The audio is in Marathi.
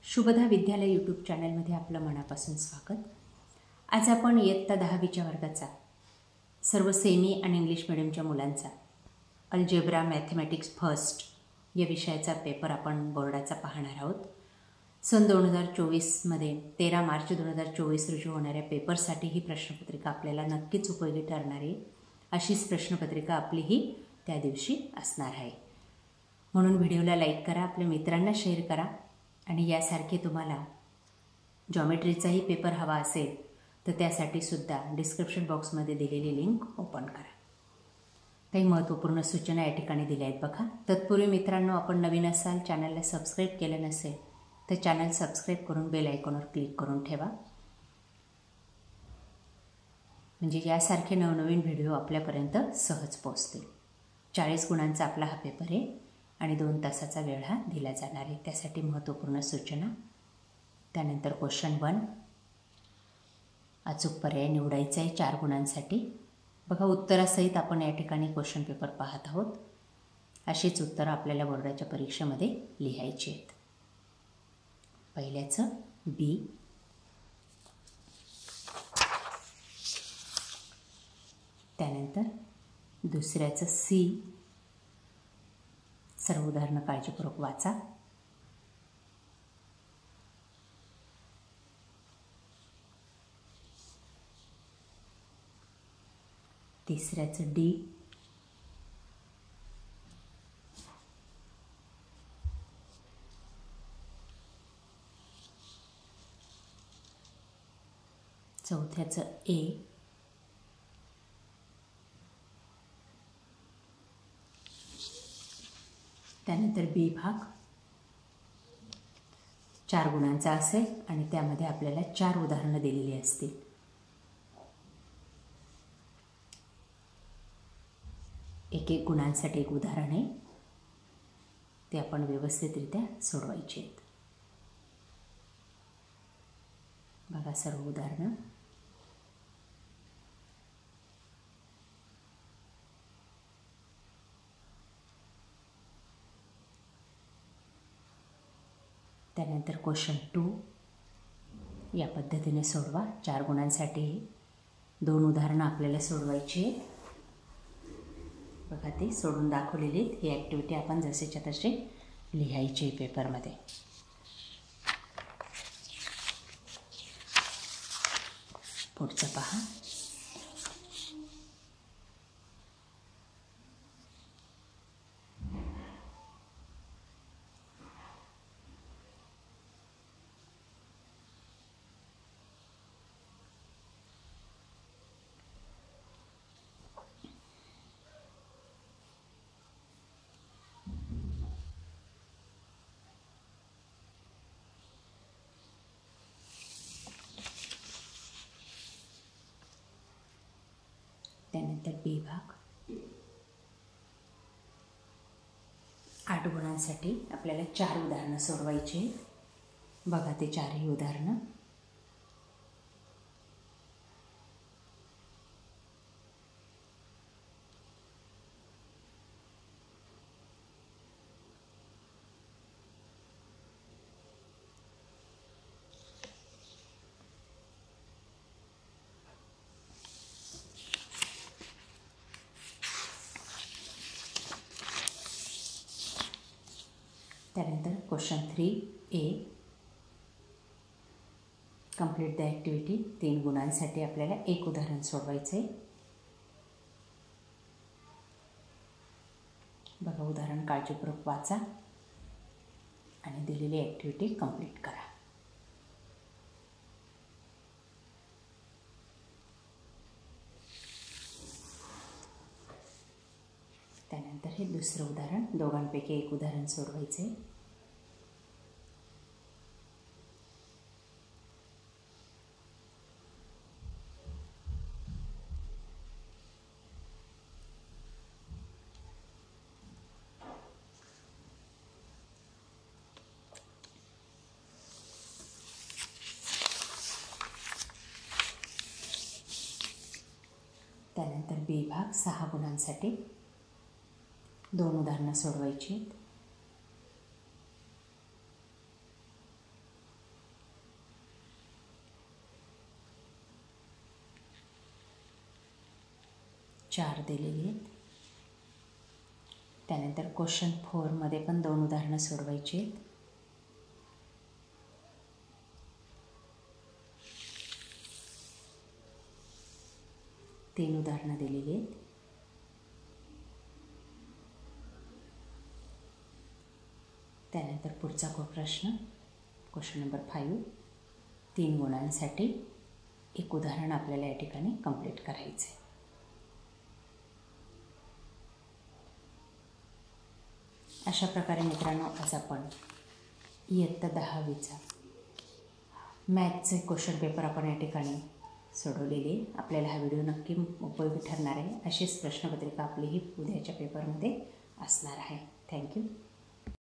शुभदा विद्यालय यूट्यूब चॅनलमध्ये आपलं मनापासून स्वागत। आज आपण इयत्ता 10वीच्या वर्गाचा सर्व सेमी आणि इंग्लिश मीडियमच्या मुलांचा अल्जेब्रा मॅथमॅटिक्स फर्स्ट या विषयाचा पेपर आपण बोर्डाचा पाहणार आहोत। सन 2024 मध्ये 13 मार्च 2024 रोजी होणाऱ्या पेपरसाठी ही प्रश्नपत्रिका आपल्याला नक्कीच उपयोगी ठरणार आहे। अशीच प्रश्नपत्रिका आपली ही त्या दिवशी असणार आहे। म्हणून व्हिडिओला लाईक करा, आपल्या मित्रांना शेअर करा आणि यासारखे तुम्हाला जॉमेट्रीचाही पेपर हवा असेल तर त्यासाठी सुद्धा डिस्क्रिप्शन बॉक्समध्ये दिलेली लिंक ओपन करा। काही महत्त्वपूर्ण सूचना या ठिकाणी दिल्या आहेत बघा। तत्पूर्वी मित्रांनो, आपण नवीन असाल, चॅनलला सबस्क्राईब केलं नसेल तर चॅनल सबस्क्राईब करून बेल आयकॉनवर क्लिक करून ठेवा, म्हणजे यासारखे नवनवीन व्हिडिओ आपल्यापर्यंत सहज पोहोचतील। 40 गुणांचा आपला हा पेपर आहे आणि 2 तासाचा वेळ हा दिला जाणार आहे। त्यासाठी महत्त्वपूर्ण सूचना। त्यानंतर क्वेश्चन 1 अचूक पर्याय निवडायचा आहे 4 गुणांसाठी। बघा, उत्तरासहित आपण या ठिकाणी क्वेश्चन पेपर पाहत आहोत। अशीच उत्तरं आपल्याला बोर्डाच्या परीक्षेमध्ये लिहायची आहेत। पहिल्याचं बी, त्यानंतर दुसऱ्याचं सी, सर्व उदाहरणं काळजीपूर्वक वाचा। तिसऱ्याचं डी, चौथ्याचं ए, त्यानंतर बी भाग 4 गुणांचा असेल आणि त्यामध्ये आपल्याला 4 उदाहरणं दिलेली असतील। एक गुणांसाठी एक उदाहरण आहे, ते आपण व्यवस्थितरित्या सोडवायचे आहेत। बघा सर्व उदाहरणं। त्यानंतर क्वेश्चन 2 या पद्धतीने सोडवा। 4 गुणांसाठी 2 उदाहरणं आपल्याला सोडवायची आहेत। बघा, ते सोडून दाखवलेली आहेत। ही ॲक्टिव्हिटी आपण जसेच्या तसे लिहायची पेपरमध्ये। पुढचं पहा। त्यानंतर बी भाग 8 गुणांसाठी आपल्याला 4 उदाहरणं सोडवायची। बघा, ते 4ही उदाहरणं। त्यानंतर question 3 A, complete the activity 3 गुणांसाठी आपल्याला 1 उदाहरण सोडवायचं आहे। बघा, उदाहरण काळजीपूर्वक वाचा आणि दिलेली ॲक्टिव्हिटी कंप्लीट करा। त्यानंतर हे दुसरं उदाहरण, दोघांपैकी 1 उदाहरण सोडवायचे। त्यानंतर बी भाग 6 गुणांसाठी 2 उदाहरणं सोडवायची। 4 दिलेली आहेत. त्यानंतर क्वेश्चन 4 मध्ये पण 2 उदाहरणं सोडवायची आहेत. तीन उदाहरणं दिलेली आहेत. त्यानंतर पुढचा प्रश्न क्वेश्चन नंबर 5, 3 गुणांसाठी एक उदाहरण आपल्याला या ठिकाणी कंप्लीट करायचं आहे. अशा प्रकारे मित्रांनो आज आपण इयत्ता 10वीचा मॅथ्सचे क्वेश्चन पेपर आपण या ठिकाणी सोडवलेले. आपल्याला हा व्हिडिओ नक्की उपयोगी ठरणार आहे. अशीच प्रश्नपत्रिका आपली ही उद्याच्या पेपरमध्ये असणार आहे. थँक्यू.